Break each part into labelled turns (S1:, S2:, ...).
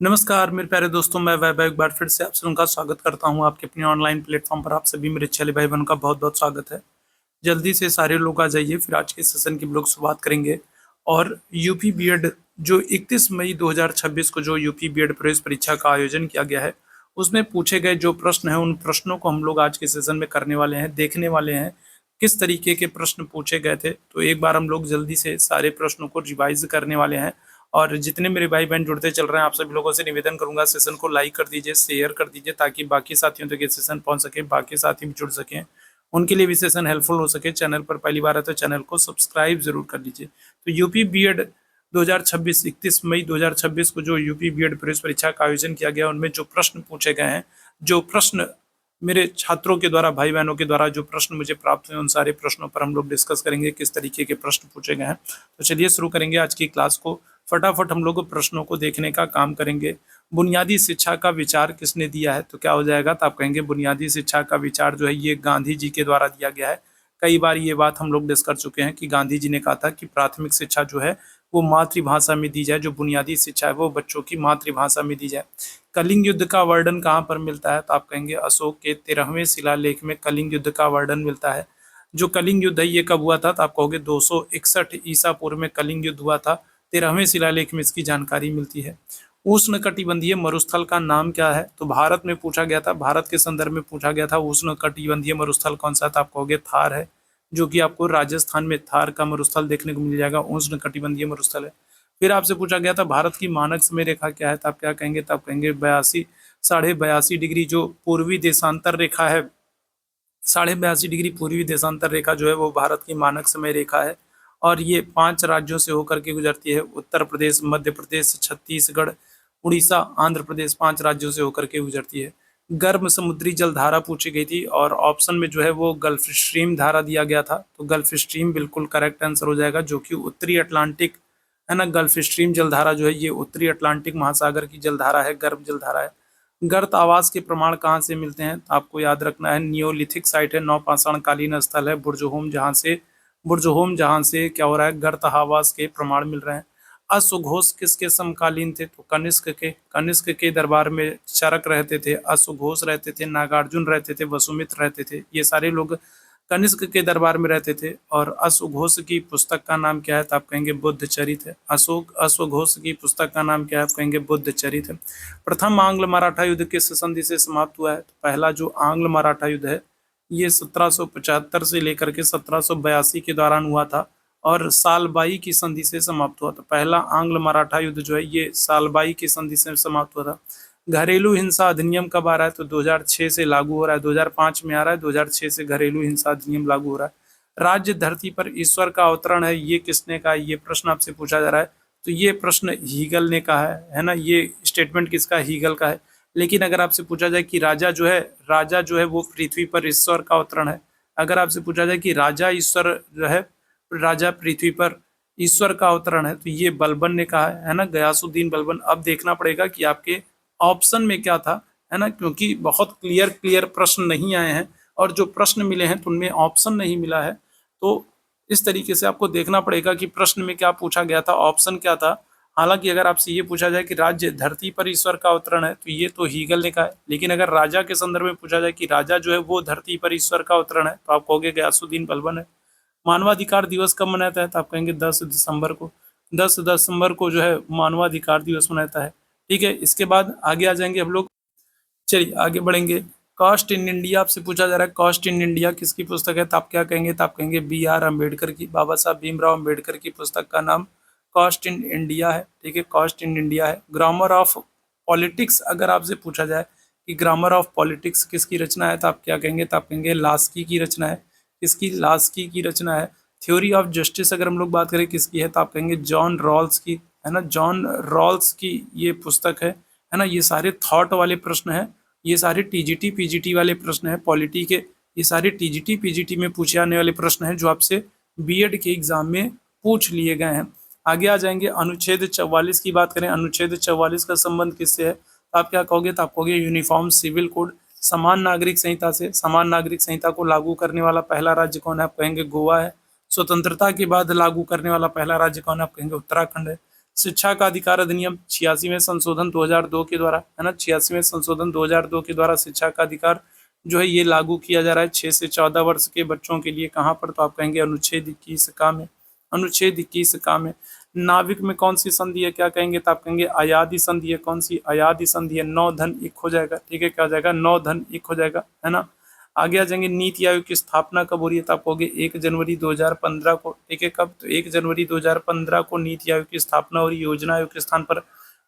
S1: नमस्कार मेरे प्यारे दोस्तों, मैं वैभव एक बार फिर से आप सबका स्वागत करता हूं आपके अपने ऑनलाइन प्लेटफॉर्म पर। आप सभी मेरे चले भाई बहनों का बहुत-बहुत स्वागत है। जल्दी से सारे लोग आ जाइए, फिर आज के सेशन की हम लोग शुरुआत करेंगे। और यूपी बीएड जो 31 मई 2026 को जो यूपी बीएड प्रवेश परीक्षा का आयोजन किया गया है, उसमें पूछे गए जो प्रश्न हैं, उन प्रश्नों को हम लोग आज के सेशन में करने वाले हैं, देखने वाले हैं किस तरीके के प्रश्न पूछे गए थे। तो एक बार हम लोग जल्दी से सारे प्रश्नों को रिवाइज करने वाले हैं। और जितने मेरे भाई बहन जुड़ते चल रहे हैं, आप सभी लोगों से निवेदन करूंगा, सेशन को लाइक कर दीजिए, शेयर कर दीजिए, ताकि बाकी साथियों तक ये सेशन पहुंच सके, बाकी साथी भी जुड़ सकें, उनके लिए भी सेशन हेल्पफुल हो सके। चैनल पर पहली बार है तो चैनल को सब्सक्राइब जरूर कर लीजिए। तो यूपी बीएड 2026 31 मई 2026 को जो यूपी बीएड प्रवेश परीक्षा का आयोजन किया गया, उनमें जो प्रश्न पूछे गए हैं, जो प्रश्न मेरे छात्रों के द्वारा, भाई बहनों के द्वारा जो प्रश्न मुझे प्राप्त हुए, उन सारे प्रश्नों पर हम लोग डिस्कस करेंगे किस तरीके के प्रश्न पूछे गए हैं। तो चलिए शुरू करेंगे आज की क्लास को। फटाफट हम लोग प्रश्नों को देखने का काम करेंगे। बुनियादी शिक्षा का विचार किसने दिया है? तो क्या हो जाएगा? तो आप कहेंगे बुनियादी शिक्षा का विचार जो है ये गांधी जी के द्वारा दिया गया है। कई बार ये बात हम लोग डिस्कस कर चुके हैं कि गांधी जी ने कहा था कि प्राथमिक शिक्षा जो है वो मातृभाषा में दी जाए, जो बुनियादी शिक्षा है वो बच्चों की मातृभाषा में दी जाए। कलिंग युद्ध का वर्णन कहाँ पर मिलता है? तो आप कहेंगे अशोक के 13वें शिलालेख में कलिंग युद्ध का वर्णन मिलता है। जो कलिंग युद्ध है ये कब हुआ था? तो आप कहोगे 261 ईसा पूर्व में कलिंग युद्ध हुआ था। 13वें शिलालेख में इसकी जानकारी मिलती है। उष्ण कटिबंधीय मरुस्थल का नाम क्या है? तो भारत में पूछा गया था, भारत के संदर्भ में पूछा गया था, उष्ण कटिबंधीय मरुस्थल कौन सा था? आप कहोगे थार है, जो कि आपको राजस्थान में थार का मरुस्थल देखने को मिल जाएगा, उष्ण कटिबंधीय मरुस्थल है। फिर आपसे पूछा गया था भारत की मानक समय रेखा क्या है? तो आप क्या कहेंगे? तो आप कहेंगे 82.5 डिग्री जो पूर्वी देशांतर रेखा है, 82.5 डिग्री पूर्वी देशांतर रेखा जो है वो भारत की मानक समय रेखा है। और ये 5 राज्यों से होकर के गुजरती है, उत्तर प्रदेश, मध्य प्रदेश, छत्तीसगढ़, उड़ीसा, आंध्र प्रदेश, 5 राज्यों से होकर के गुजरती है। गर्म समुद्री जल धारा पूछी गई थी और ऑप्शन में जो है वो गल्फ स्ट्रीम धारा दिया गया था। तो गल्फ स्ट्रीम बिल्कुल करेक्ट आंसर हो जाएगा, जो कि उत्तरी अटलांटिक है ना। गल्फ स्ट्रीम जलधारा जो है ये उत्तरी अटलांटिक महासागर की जलधारा है, गर्म जलधारा है। गर्त आवास के प्रमाण कहाँ से मिलते हैं? तो आपको याद रखना है नियोलिथिक साइट है, नवपाषाणकालीन स्थल है बुर्जहोम, जहाँ से क्या हो रहा है, गर्त आवास के प्रमाण मिल रहे हैं। अश्वघोष किसके समकालीन थे? तो कनिष्क के दरबार में चरक रहते थे, अश्वघोष रहते थे, नागार्जुन रहते थे, वसुमित्र रहते थे, ये सारे लोग कनिष्क के दरबार में रहते थे। और अश्वघोष की पुस्तक का नाम क्या है? तो आप कहेंगे बुद्ध चरित है। अश्वघोष की पुस्तक का नाम क्या है? आप कहेंगे बुद्ध चरित है। प्रथम आंग्ल मराठा युद्ध किस संधि से समाप्त हुआ है? तो पहला जो आंग्ल मराठा युद्ध है ये 1775 से लेकर के 1782 के दौरान हुआ था और सालबाई की संधि से समाप्त हुआ था। पहला आंग्ल मराठा युद्ध जो है ये सालबाई की संधि से समाप्त हुआ था। घरेलू हिंसा अधिनियम कब आ रहा है? तो 2006 से लागू हो रहा है, 2005 में आ रहा है, 2006 से घरेलू हिंसा अधिनियम लागू हो रहा है। राज्य धरती पर ईश्वर का अवतरण है, ये किसने कहा? ये प्रश्न आपसे पूछा जा रहा है। तो ये प्रश्न हीगल ने कहा है ना। ये स्टेटमेंट किसका? हीगल का है। लेकिन अगर आपसे पूछा जाए कि राजा जो है वो पृथ्वी पर ईश्वर का अवतरण है, अगर आपसे पूछा जाए कि राजा ईश्वर जो है, राजा पृथ्वी पर ईश्वर का अवतरण है, तो ये बलबन ने कहा है ना, गयासुद्दीन बलबन। अब देखना पड़ेगा कि आपके ऑप्शन में क्या था, है ना, क्योंकि बहुत क्लियर प्रश्न नहीं आए हैं और जो प्रश्न मिले हैं तो उनमें ऑप्शन नहीं मिला है। तो इस तरीके से आपको देखना पड़ेगा कि प्रश्न में क्या पूछा गया था, ऑप्शन क्या था। हालांकि अगर आपसे ये पूछा जाए कि राज्य धरती पर ईश्वर का अवतरण है, तो ये तो हीगल ने कहा है। लेकिन अगर राजा के संदर्भ में पूछा जाए कि राजा जो है वो धरती पर ईश्वर का अवतरण है, तो आप कहोगे गयासुद्दीन बलबन है। मानवाधिकार दिवस कब मनाता है? तो आप कहेंगे 10 दिसंबर को। 10 दिसंबर को जो है मानवाधिकार दिवस मनाता है। ठीक है, इसके बाद आगे आ जाएंगे हम लोग। चलिए आगे बढ़ेंगे। कॉस्ट इन इंडिया आपसे पूछा जा रहा है, कॉस्ट इन इंडिया किसकी पुस्तक है? तो आप क्या कहेंगे? तो आप कहेंगे BR अम्बेडकर की, बाबा साहब भीमराव अम्बेडकर की पुस्तक का नाम कॉस्ट इन इंडिया है। ठीक है, कॉस्ट इन इंडिया है। ग्रामर ऑफ पॉलिटिक्स अगर आपसे पूछा जाए कि ग्रामर ऑफ पॉलिटिक्स किसकी रचना है, तो आप क्या कहेंगे? तो आप कहेंगे लास्की की रचना है। किसकी? लास्की की रचना है। थ्योरी ऑफ जस्टिस अगर हम लोग बात करें किसकी है, तो आप कहेंगे जॉन रॉल्स की, है ना, जॉन रॉल्स की ये पुस्तक है ना। ये सारे थॉट वाले प्रश्न हैं, ये सारे टीजीटी पीजीटी वाले प्रश्न हैं पॉलिटी के। ये सारे टीजीटी पीजीटी में पूछे आने वाले प्रश्न हैं जो आपसे बीएड के एग्जाम में पूछ लिए गए हैं। आगे आ जाएंगे। अनुच्छेद 44 की बात करें, अनुच्छेद 44 का संबंध किससे है? तो आप क्या कहोगे? तो आप कहोगे यूनिफॉर्म सिविल कोड, समान नागरिक संहिता से। समान नागरिक संहिता को लागू करने वाला पहला राज्य कौन है? आप कहेंगे गोवा है। स्वतंत्रता के बाद लागू करने वाला पहला राज्य कौन है? आप कहेंगे उत्तराखंड है। शिक्षा का अधिकार अधिनियम 86वें संशोधन 2002 के द्वारा, है ना, 86वें संशोधन 2002 के द्वारा शिक्षा का अधिकार जो है ये लागू किया जा रहा है 6 से 14 वर्ष के बच्चों के लिए। कहाँ पर? तो आप कहेंगे अनुच्छेद 21 का में। अनुच्छेद 21 का में। नाविक में कौन सी संधि है? क्या कहेंगे? तो आप कहेंगे अयादी संधि है। कौन सी? अयादी संधि है। 9 धन 1 हो जाएगा। ठीक है, क्या हो जाएगा? 9 धन 1 हो जाएगा, है ना। आगे आ जाएंगे, नीति आयोग की स्थापना कब हो रही है? तो आप कहोगे 1 जनवरी 2015 को। ठीक है, कब? तो 1 जनवरी 2015 को नीति आयोग की स्थापना हो रही है। योजना आयोग के स्थान पर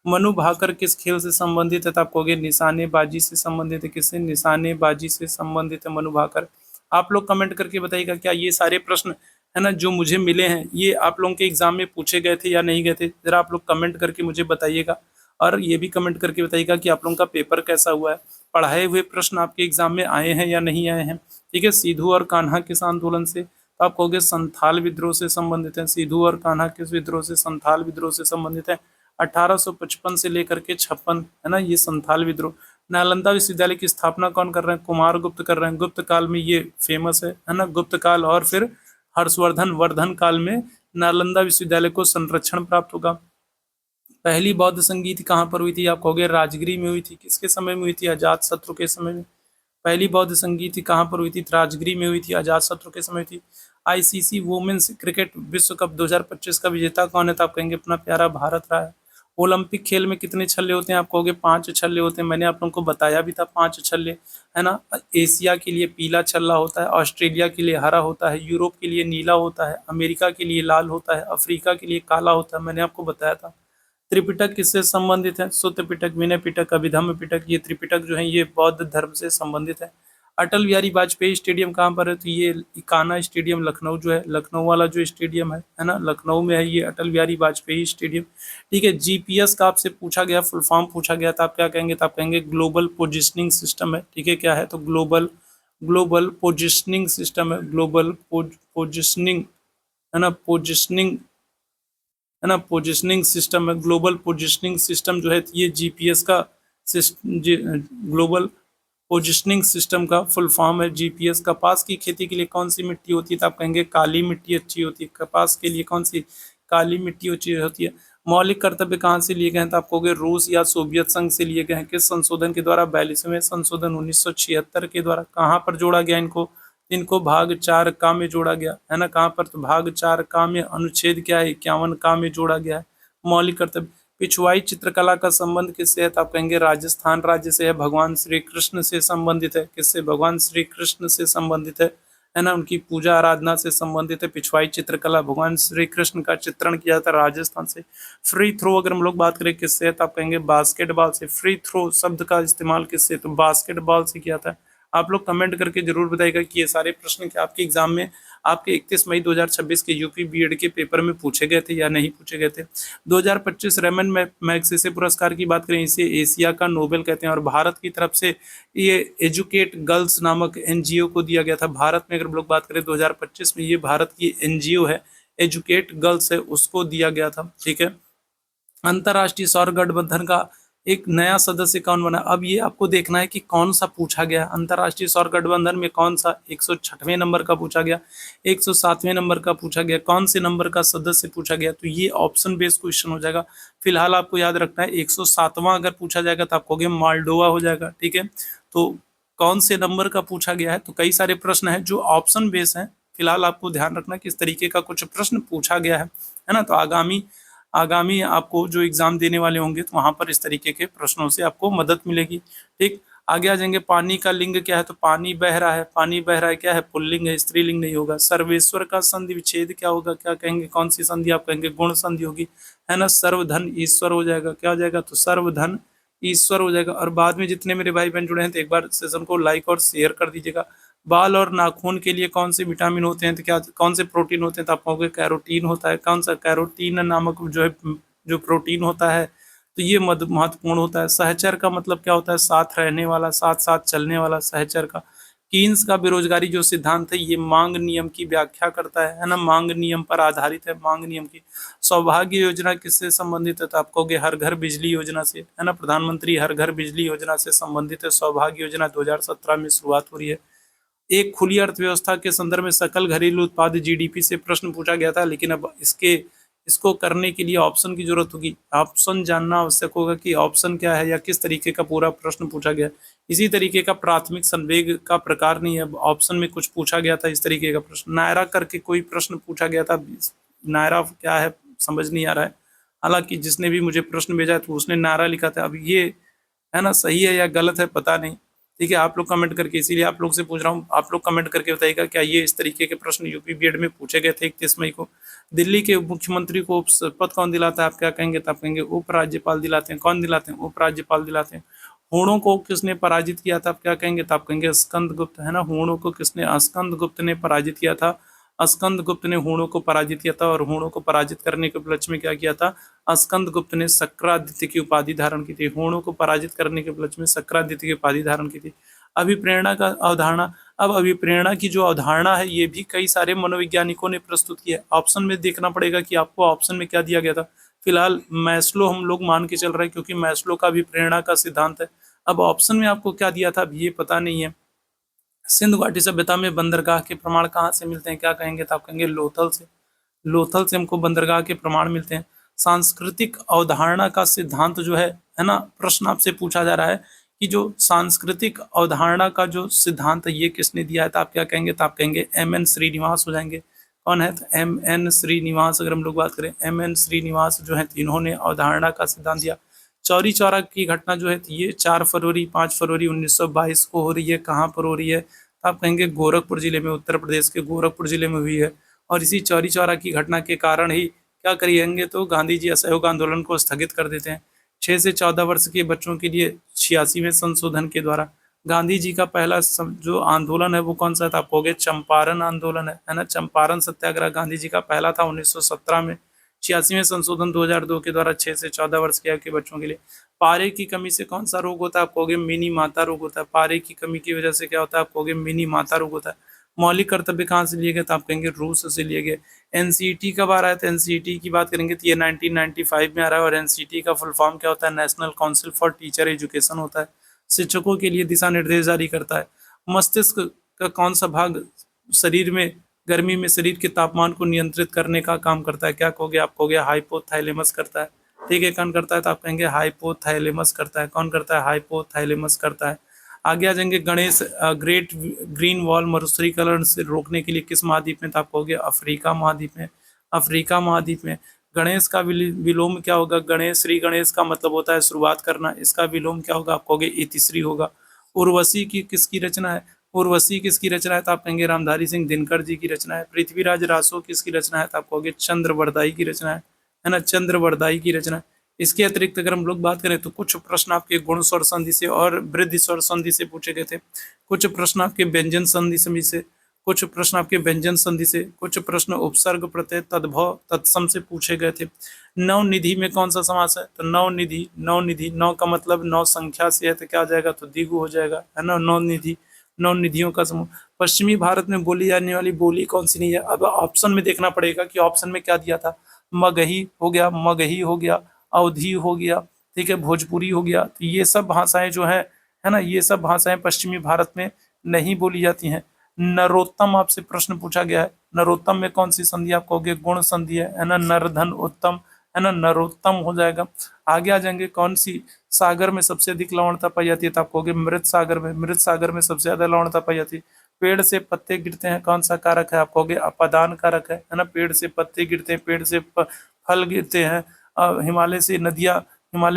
S1: मनु भाकर किस खेल से संबंधित है? तो आप कहोगे निशानेबाजी से संबंधित है। किससे? निशानेबाजी से संबंधित है मनु भाकर। आप लोग कमेंट करके बताइएगा, क्या ये सारे प्रश्न, है ना, जो मुझे मिले हैं ये आप लोगों के एग्जाम में पूछे गए थे या नहीं गए थे? जरा आप लोग कमेंट करके मुझे बताइएगा, और ये भी कमेंट करके बताइएगा कि आप लोगों का पेपर कैसा हुआ है, पढ़ाए हुए प्रश्न आपके एग्जाम में आए हैं या नहीं आए हैं। ठीक है, सिद्धू और कान्हा किस आंदोलन से? तो आप कहोगे संथाल विद्रोह से संबंधित है। सिद्धू और कान्हा किस विद्रोह से? संथाल विद्रोह से संबंधित है। 1855 से लेकर के 56, है ना, ये संथाल विद्रोह। नालंदा विश्वविद्यालय की स्थापना कौन कर रहे हैं? कुमार गुप्त कर रहे हैं। गुप्त काल में ये फेमस है ना, गुप्त काल। और फिर हर्षवर्धन वर्धन काल में नालंदा विश्वविद्यालय को संरक्षण प्राप्त होगा। पहली बौद्ध संगीत कहाँ पर हुई थी? आप कहोगे राजगिरी में हुई थी। किसके समय में हुई थी? अजात शत्रु के समय में। पहली बौद्ध संगीत कहाँ पर हुई थी? राजगिरी में हुई थी, अजात शत्रु के समय थी। आईसीसी वुमेन्स क्रिकेट विश्व कप 2025 का विजेता कौन है? तो आप कहेंगे अपना प्यारा भारत रहा है। ओलंपिक खेल में कितने छल्ले होते हैं? आप कहोगे 5 छल्ले होते हैं। मैंने आप लोगों को बताया भी था 5 छल्ले, है ना। एशिया के लिए पीला छल्ला होता है, ऑस्ट्रेलिया के लिए हरा होता है, यूरोप के लिए नीला होता है, अमेरिका के लिए लाल होता है, अफ्रीका के लिए काला होता है। मैंने आपको बताया था। त्रिपिटक किससे संबंधित है? सुत्त पिटक, विनय पिटक, अभिधम्म पिटक। ये त्रिपिटक जो है ये बौद्ध धर्म से संबंधित है। अटल बिहारी वाजपेयी स्टेडियम कहाँ पर है? तो ये इकाना स्टेडियम लखनऊ जो है, लखनऊ वाला जो स्टेडियम है ना, लखनऊ में है ये अटल बिहारी वाजपेयी स्टेडियम। ठीक है, जीपीएस का आपसे पूछा गया, फुल फॉर्म पूछा गया था, आप क्या कहेंगे? तो आप कहेंगे ग्लोबल पोजिशनिंग सिस्टम है। ठीक है, क्या है? तो ग्लोबल ग्लोबल पोजिशनिंग सिस्टम है। ग्लोबल पोजिशनिंग, है ना, पोजिशनिंग, है ना, पोजिशनिंग सिस्टम है। ग्लोबल पोजिशनिंग सिस्टम जो है ये जीपीएस का ग्लोबल पोजिशनिंग सिस्टम का फुल फॉर्म है जीपीएस। कपास की खेती के लिए कौन सी मिट्टी होती है? तो आप कहेंगे काली मिट्टी अच्छी होती है। कपास के लिए कौन सी? काली मिट्टी अच्छी होती है। मौलिक कर्तव्य कहाँ से लिए गए हैं? तो आप कहोगे रूस या सोवियत संघ से लिए गए हैं। किस संशोधन के द्वारा? 42वें संशोधन 1976 के द्वारा। कहाँ पर जोड़ा गया इनको? इनको भाग 4 का में जोड़ा गया, है ना। कहाँ पर? तो भाग 4 का में। अनुच्छेद क्या है? 51 का में जोड़ा गया है। मौलिक कर्तव्य। पिछवाई चित्रकला का संबंध किससे है? तो आप कहेंगे राजस्थान राज्य से है। भगवान श्री कृष्ण से संबंधित है। किससे? भगवान श्री कृष्ण से संबंधित है ना, उनकी पूजा आराधना से संबंधित है। पिछवाई चित्रकला भगवान श्री कृष्ण का चित्रण किया जाता है राजस्थान से। फ्री थ्रो अगर हम लोग बात करें किससे है? तो आप कहेंगे बास्केटबॉल से। फ्री थ्रो शब्द का इस्तेमाल किससे? तो बास्केटबॉल से किया था। आप लोग कमेंट करके जरूर बताइएगा कि ये सारे प्रश्न क्या आपके एग्जाम में आपके 31 मई 2026 के यूपी बीएड के पेपर में पूछे गए थे या नहीं पूछे गए थे। 2025 रेमन मैग्सेसे पुरस्कार की बात करें, इसे एशिया का नोबेल कहते हैं, और भारत की तरफ से ये एजुकेट गर्ल्स नामक एनजीओ को दिया गया था। भारत में अगर हम लोग बात करें 2025 में ये भारत की एनजीओ है, एजुकेट गर्ल्स है, उसको दिया गया था। ठीक है, अंतर्राष्ट्रीय सौर गठबंधन का एक नया सदस्य कौन बना? अब ये आपको देखना है कि कौन सा पूछा गया। अंतर्राष्ट्रीय सौर गठबंधन में कौन सा? 106वें नंबर का पूछा गया, 107वें नंबर का पूछा गया, कौन से नंबर का सदस्य पूछा गया? तो ये ऑप्शन बेस्ड क्वेश्चन हो जाएगा। फिलहाल आपको याद रखना है 107वां अगर पूछा जाएगा तो आप कहोगे मालडोवा हो जाएगा। ठीक है, तो कौन से नंबर का पूछा गया है? तो कई सारे प्रश्न हैं जो ऑप्शन बेस्ड हैं। फिलहाल आपको ध्यान रखना किस तरीके का कुछ प्रश्न पूछा गया है ना। तो आगामी आपको जो एग्जाम देने वाले होंगे तो वहां पर इस तरीके के प्रश्नों से आपको मदद मिलेगी। ठीक, आगे आ जाएंगे। पानी का लिंग क्या है? तो पानी बह रहा है। पानी बह रहा है क्या है? पुल्लिंग है, स्त्रीलिंग नहीं होगा। सर्वेश्वर का संधि विच्छेद क्या होगा? क्या कहेंगे? कौन सी संधि? आप कहेंगे गुण संधि होगी, है ना। सर्वधन ईश्वर हो जाएगा। क्या हो जाएगा? तो सर्वधन ईश्वर हो जाएगा। और बाद में जितने मेरे भाई बहन जुड़े हैं तो एक बार सेशन को लाइक और शेयर कर दीजिएगा। बाल और नाखून के लिए कौन से विटामिन होते हैं? तो क्या कौन से प्रोटीन होते हैं? तो आप कहोगे कैरोटीन होता है। कौन सा? कैरोटीन नामक जो है जो प्रोटीन होता है, तो ये महत्वपूर्ण होता है। सहचर का मतलब क्या होता है? साथ रहने वाला, साथ साथ चलने वाला, सहचर का। कीन्स का बेरोजगारी जो सिद्धांत है ये मांग नियम की व्याख्या करता है ना, मांग नियम पर आधारित है, मांग नियम की। सौभाग्य योजना किससे संबंधित है? तो आप कहोगे हर घर बिजली योजना से, है ना। प्रधानमंत्री हर घर बिजली योजना से संबंधित है। सौभाग्य योजना 2017 में शुरुआत हो रही है। एक खुली अर्थव्यवस्था के संदर्भ में सकल घरेलू उत्पाद जीडीपी से प्रश्न पूछा गया था, लेकिन अब इसके इसको करने के लिए ऑप्शन की जरूरत होगी। ऑप्शन जानना आवश्यक होगा कि ऑप्शन क्या है या किस तरीके का पूरा प्रश्न पूछा गया। इसी तरीके का प्राथमिक संवेग का प्रकार नहीं है, ऑप्शन में कुछ पूछा गया था इस तरीके का प्रश्न, नायरा करके कोई प्रश्न पूछा गया था, नायरा क्या है समझ नहीं आ रहा है। हालांकि जिसने भी मुझे प्रश्न भेजा है तो उसने नायरा लिखा था, अब ये है ना सही है या गलत है पता नहीं। ठीक है, आप लोग कमेंट करके, इसीलिए आप लोग से पूछ रहा हूँ, आप लोग कमेंट करके बताइएगा क्या ये इस तरीके के प्रश्न यूपी बीएड में पूछे गए थे 31 मई को। दिल्ली के मुख्यमंत्री को शपथ कौन दिलाता है, आप क्या कहेंगे, तो आप कहेंगे उपराज्यपाल दिलाते हैं। कौन दिलाते हैं, उपराज्यपाल दिलाते हैं। हूणों को किसने पराजित किया था, आप क्या कहेंगे, तो आप कहेंगे स्कंदगुप्त, है ना। हूणों को किसने, स्कंदगुप्त ने पराजित किया था। स्कंदगुप्त ने हूणों को पराजित किया था, और हूणों को पराजित करने के उपलक्ष्य में क्या किया था, स्कंदगुप्त ने शक्रादित्य की उपाधि धारण की थी। हूणों को पराजित करने के उपलक्ष्य में शक्रादित्य की उपाधि धारण की थी। अभिप्रेरणा का अवधारणा, अब अभिप्रेरणा की जो अवधारणा है ये भी कई सारे मनोवैज्ञानिकों ने प्रस्तुत की है। ऑप्शन में देखना पड़ेगा कि आपको ऑप्शन में क्या दिया गया था। फिलहाल मैस्लो हम लोग मान के चल रहे हैं, क्योंकि मैस्लो का अभिप्रेरणा का सिद्धांत है। अब ऑप्शन में आपको क्या दिया था अब ये पता नहीं है। सिंधु घाटी सभ्यता में बंदरगाह के प्रमाण कहाँ से मिलते हैं, क्या कहेंगे, तो आप कहेंगे लोथल से। लोथल से हमको बंदरगाह के प्रमाण मिलते हैं। सांस्कृतिक अवधारणा का सिद्धांत जो है ना, प्रश्न आपसे पूछा जा रहा है कि जो सांस्कृतिक अवधारणा का जो सिद्धांत है ये किसने दिया है, तो आप क्या कहेंगे, तो आप कहेंगे एम.एन. श्रीनिवास हो जाएंगे। कौन है, तो एम.एन. श्रीनिवास। अगर हम लोग बात करें, एम.एन. श्रीनिवास जो है इन्होंने अवधारणा का सिद्धांत दिया। चौरी चौरा की घटना जो है ये 4 फरवरी 5 फरवरी 1922 को हो रही है। कहाँ पर हो रही है, तो आप कहेंगे गोरखपुर जिले में, उत्तर प्रदेश के गोरखपुर जिले में हुई है। और इसी चौरी चौरा की घटना के कारण ही क्या करेंगे, तो गांधी जी असहयोग आंदोलन को स्थगित कर देते हैं। 6 से 14 वर्ष के बच्चों के लिए 86वें संशोधन के द्वारा गांधी जी का पहला जो आंदोलन है वो कौन सा था, आप कहोगे चंपारण आंदोलन है ना। चंपारण सत्याग्रह गांधी जी का पहला था 1917 में। 86वें संशोधन 2002 के द्वारा 6 से 14 वर्ष के आयु के बच्चों के लिए। पारे की कमी से कौन सा रोग होता है, आप कहोगे मिनी माता रोग होता है। पारे की कमी की वजह से क्या होता है, आप कहोगे मिनी माता रोग होता है। मौलिक कर्तव्य कहाँ से लिए गए, तो आप कहेंगे रूस से लिए गए। एनसीईटी कब आ रहा है, तो एनसीईटी की बात करेंगे तो ये 1995 में आ रहा है। और एनसीईटी का फुल फॉर्म क्या होता है, national council for teacher education होता है। शिक्षकों के लिए दिशा निर्देश जारी करता है। मस्तिष्क का कौन सा भाग शरीर में गर्मी में शरीर के तापमान को नियंत्रित करने का काम करता है, क्या कहोगे, आप कहोगे हाइपोथैलेमस करता है। ठीक है, कौन करता है, तो आप कहेंगे हाइपोथैलेमस करता है। कौन करता है, हाइपोथैलेमस करता है। आगे आ जाएंगे गणेश, ग्रेट ग्रीन वॉल मरुस्थलीकरण से रोकने के लिए किस महाद्वीप में, तो आप कहोगे अफ्रीका महाद्वीप में। अफ्रीका महाद्वीप में। गणेश का विलोम क्या होगा, गणेश, श्री गणेश का मतलब होता है शुरुआत करना, इसका विलोम क्या होगा, आप कहोगे इतिश्री होगा। उर्वशी की किसकी रचना है, उर्वशी किसकी रचना है, तो आप कहेंगे रामधारी सिंह दिनकर जी की रचना है। पृथ्वीराज रासो किसकी रचना है, तो आप कहोगे चंद्रवरदाई की रचना है ना, चंद्रवरदाई की रचना है। इसके अतिरिक्त अगर हम लोग बात करें तो कुछ प्रश्न आपके गुण स्वर संधि से और वृद्धि स्वर संधि से पूछे गए थे। कुछ प्रश्न आपके व्यंजन संधि से, कुछ प्रश्न आपके व्यंजन संधि से, कुछ प्रश्न उपसर्ग प्रत्यय तद्भव तत्सम से पूछे गए थे। नवनिधि में कौन सा समास है, तो नवनिधि, नवनिधि, नौ का मतलब 9 संख्या से है तो क्या आ जाएगा, तो द्विगु हो जाएगा, है ना। नवनिधि, नौ निधियों का समूह। पश्चिमी भारत में बोली जाने वाली बोली कौन सी नहीं है, अब ऑप्शन में देखना पड़ेगा कि ऑप्शन में क्या दिया था। मगही हो गया, मगही हो गया, अवधी हो गया, ठीक है, भोजपुरी हो गया। तो ये सब भाषाएं जो है ना, ये सब भाषाएं पश्चिमी भारत में नहीं बोली जाती हैं। नरोत्तम आपसे प्रश्न पूछा गया है, नरोत्तम में कौन सी संधि आप कहोगे, गुण संधि है ना, नरधन उत्तम, है ना, नरोत्तम हो जाएगा। आगे आ जाएंगे, कौन सी सागर में सबसे अधिक लवणता पाई जाती है, तो आप कहोगे मृत सागर में, मृत सागर में सबसे ज्यादा लवणता पाई जाती है। पेड़ से पत्ते गिरते हैं कौन सा कारक है, आप कहोगे अपादान कारक है ना। पेड़ से पत्ते गिरते हैं, पेड़ से फल गिरते हैं। हिमालय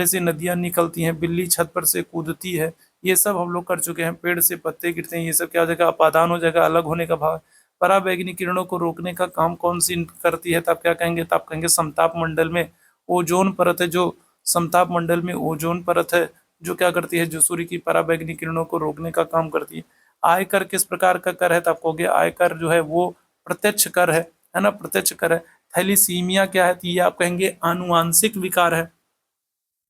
S1: से नदियां निकलती हैं, बिल्ली छत पर से कूदती है, ये सब हम लोग कर चुके हैं। पेड़ से पत्ते गिरते हैं, ये सब क्या हो जाएगा, अपादान हो जाएगा, अलग होने का भाव। पराबैंगनी किरणों को रोकने का काम कौन सी करती है, तो आप क्या कहेंगे, तो आप कहेंगे समताप मंडल में ओजोन परत है, जो समताप मंडल में ओजोन परत है जो क्या करती है, जो सूर्य की पराबैंगनी किरणों को रोकने का काम करती है। आयकर किस प्रकार का कर है, तो आप कहोगे आयकर जो है वो प्रत्यक्ष कर है ना, प्रत्यक्ष कर है। थैलीसीमिया क्या है, तो ये आप कहेंगे आनुवांशिक विकार है।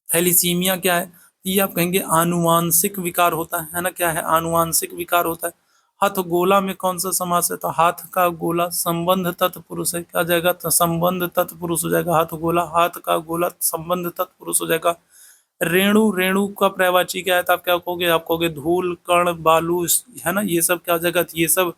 S1: थैलीसीमिया क्या है, तो ये आप कहेंगे आनुवांशिक विकार होता है ना, क्या है, आनुवांशिक विकार होता है। हथगोला में कौन सा समास है, तो हाथ का गोला संबंध तत्पुरुष है, क्या जाएगा, तो संबंध तत्पुरुष हो जाएगा। हथगोला, हाथ का गोला संबंध तत्पुरुष हो जाएगा। रेणु, रेणु का पर्यायवाची क्या है, तो आप क्या कहोगे, आप कहोगे धूल कण बालू, है ना, ये सब क्या हो जाएगा, तो ये सब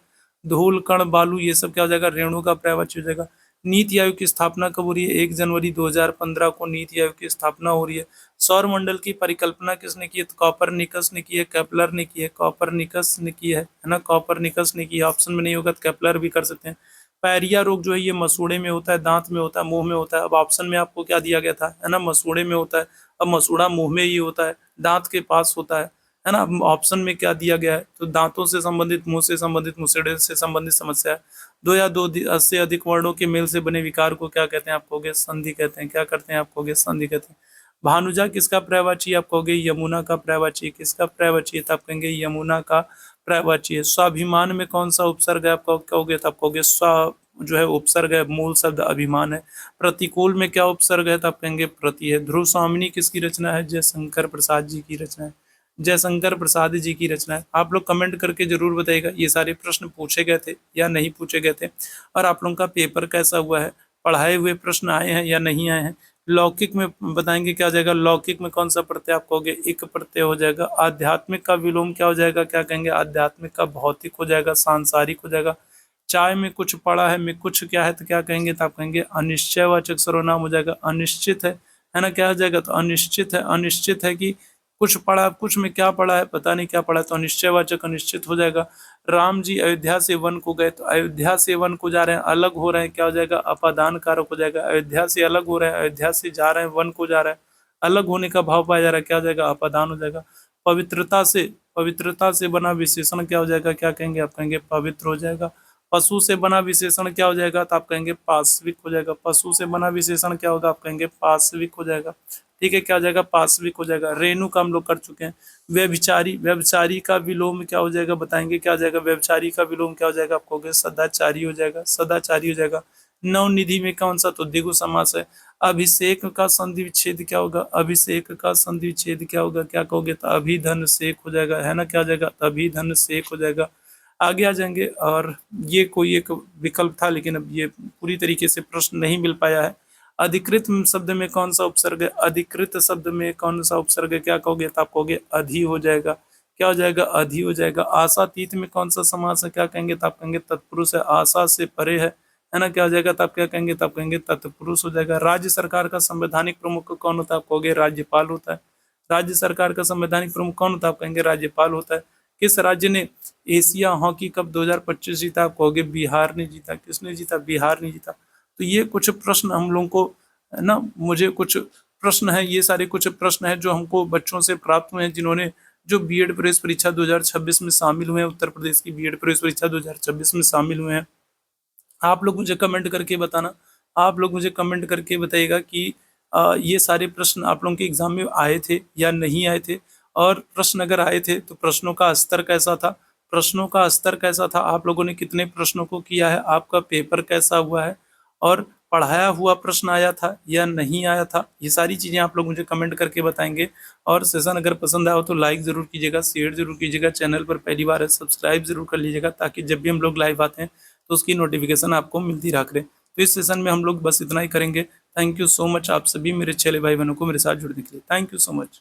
S1: धूल कण बालू ये सब क्या हो जाएगा, रेणु का पर्यायवाची हो जाएगा। नीति आयोग की स्थापना कब हो रही है? 1 जनवरी 2015 को नीति आयोग की स्थापना हो रही है। सौर मंडल की परिकल्पना किसने की है? तो कॉपरनिकस ने की है, केपलर ने की है, कॉपरनिकस ने की है ना, कॉपरनिकस ने की है। ऑप्शन में नहीं होगा तो केपलर भी कर सकते हैं। पायरिया रोग जो है ये मसूड़े में होता है, दांत में होता है, मुंह में होता है। अब ऑप्शन में आपको क्या दिया गया था, है ना, मसूड़े में होता है। अब मसूड़ा मुंह में ही होता है, दांत के पास होता है ना। ऑप्शन में क्या दिया गया है? तो दांतों से संबंधित, मुंह से संबंधित, मुसड़े से संबंधित समस्या है। दो या दो से अधिक वर्णों के मेल से बने विकार को क्या कहते हैं? आप कहोगे संधि कहते हैं। क्या करते हैं? आप कहोगे संधि कहते हैं। भानुजा किसका पर्यायवाची? आप कहोगे यमुना का पर्यायवाची। किसका पर्यायवाची है? तो आप कहेंगे यमुना का पर्यायवाची है। स्वाभिमान में कौन सा उपसर्ग है? आप कहोगे तो आप कहोगे स्व जो है उपसर्ग है, मूल शब्द अभिमान है। प्रतिकूल में क्या उपसर्ग है? तो आप कहेंगे प्रति है। ध्रुव स्वामिनी किसकी रचना है? जयशंकर प्रसाद जी की रचना है। जयशंकर प्रसाद जी की रचना है। आप लोग कमेंट करके जरूर बताइएगा ये सारे प्रश्न पूछे गए थे या नहीं पूछे गए थे, और आप लोगों का पेपर कैसा हुआ है, पढ़ाए हुए प्रश्न आए हैं या नहीं आए हैं। लौकिक में बताएंगे क्या हो जाएगा? लौकिक में कौन सा प्रत्यय? आप कहोगे इक प्रत्यय हो जाएगा। आध्यात्मिक का विलोम क्या हो जाएगा? क्या कहेंगे? आध्यात्मिक का भौतिक हो जाएगा, सांसारिक हो जाएगा। चाय में कुछ पड़ा है में कुछ क्या है? तो क्या कहेंगे? तो आप कहेंगे अनिश्चयवाचक सर्वनाम हो जाएगा। अनिश्चित है ना, क्या हो जाएगा? तो अनिश्चित है। अनिश्चित है कि कुछ पड़ा, कुछ में क्या पड़ा है पता नहीं क्या पड़ा है, तो अनिश्चयवाचक अनिश्चित हो जाएगा। राम जी अयोध्या से वन को गए, तो अयोध्या से वन को जा रहे हैं, अलग हो रहे हैं, क्या हो जाएगा? अपादान कारक हो जाएगा। अयोध्या से अलग हो रहे हैं, अयोध्या से जा रहे हैं, वन को जा रहे हैं, अलग होने का भाव पाया जा रहा है, क्या हो जाएगा? अपादान हो जाएगा। पवित्रता से बना विशेषण क्या हो जाएगा? क्या कहेंगे? आप कहेंगे पवित्र हो जाएगा। पशु से बना विशेषण क्या हो जाएगा? तो आप कहेंगे पाश्विक हो जाएगा। पशु से बना विशेषण क्या होगा? आप कहेंगे पाश्विक हो जाएगा। ठीक है, क्या हो जाएगा? पाश्विक हो जाएगा। रेणु का हम लोग कर चुके हैं। व्यभिचारी, व्यभिचारी का विलोम क्या हो जाएगा? बताएंगे क्या हो जाएगा? व्यभिचारी का विलोम क्या हो जाएगा? आप कहोगे सदाचारी हो जाएगा। सदाचारी हो जाएगा। नवनिधि में कौन सा? तो द्विगु समास है। अभिषेक का संधि विच्छेद क्या होगा? अभिषेक का संधि विच्छेद क्या होगा? क्या कहोगे? तो अभिधन सेक हो जाएगा, है ना, क्या हो जाएगा? अभिधन सेक हो जाएगा। आगे आ जाएंगे, और ये कोई एक विकल्प था लेकिन अब ये पूरी तरीके से प्रश्न नहीं मिल पाया है। अधिकृत शब्द में कौन सा उपसर्ग है? अधिकृत शब्द में कौन सा उपसर्ग है? क्या कहोगे? तो आप कहोगे अधि हो जाएगा। क्या हो जाएगा? अधि हो जाएगा। आशातीत में कौन सा समास है? क्या कहेंगे? तो आप कहेंगे तत्पुरुष है। आशा से परे है ना, क्या हो जाएगा? तो आप क्या कहेंगे? तो आप कहेंगे तत्पुरुष हो जाएगा। राज्य सरकार का संवैधानिक प्रमुख कौन होता है? आप कहोगे राज्यपाल होता है। राज्य सरकार का संवैधानिक प्रमुख कौन होता है? आप कहेंगे राज्यपाल होता है। किस राज्य ने एशिया हॉकी कप 2025 जीता? आप कहोगे बिहार ने जीता। किसने जीता? बिहार ने जीता। तो ये कुछ प्रश्न हम लोगों को, है ना, मुझे कुछ प्रश्न है, ये सारे कुछ प्रश्न है जो हमको बच्चों से प्राप्त हुए हैं जिन्होंने जो बीएड प्रवेश परीक्षा 2026 में शामिल हुए हैं, उत्तर प्रदेश की बीएड प्रवेश परीक्षा 2026 में शामिल हुए हैं। आप लोग मुझे कमेंट करके बताना, आप लोग मुझे कमेंट करके बताइएगा कि ये सारे प्रश्न आप लोगों के एग्जाम में आए थे या नहीं आए थे, और प्रश्न अगर आए थे तो प्रश्नों का स्तर कैसा था, प्रश्नों का स्तर कैसा था, आप लोगों ने कितने प्रश्नों को किया है, आपका पेपर कैसा हुआ है, और पढ़ाया हुआ प्रश्न आया था या नहीं आया था। ये सारी चीज़ें आप लोग मुझे कमेंट करके बताएंगे। और सेशन अगर पसंद आया हो तो लाइक ज़रूर कीजिएगा, शेयर ज़रूर कीजिएगा, चैनल पर पहली बार है सब्सक्राइब ज़रूर कर लीजिएगा, ताकि जब भी हम लोग लाइव आते हैं तो उसकी नोटिफिकेशन आपको मिलती रहा करे। तो इस सेशन में हम लोग बस इतना ही करेंगे। थैंक यू सो मच आप सभी मेरे चेले भाई बहनों को मेरे साथ जुड़ने के लिए। Thank you so much.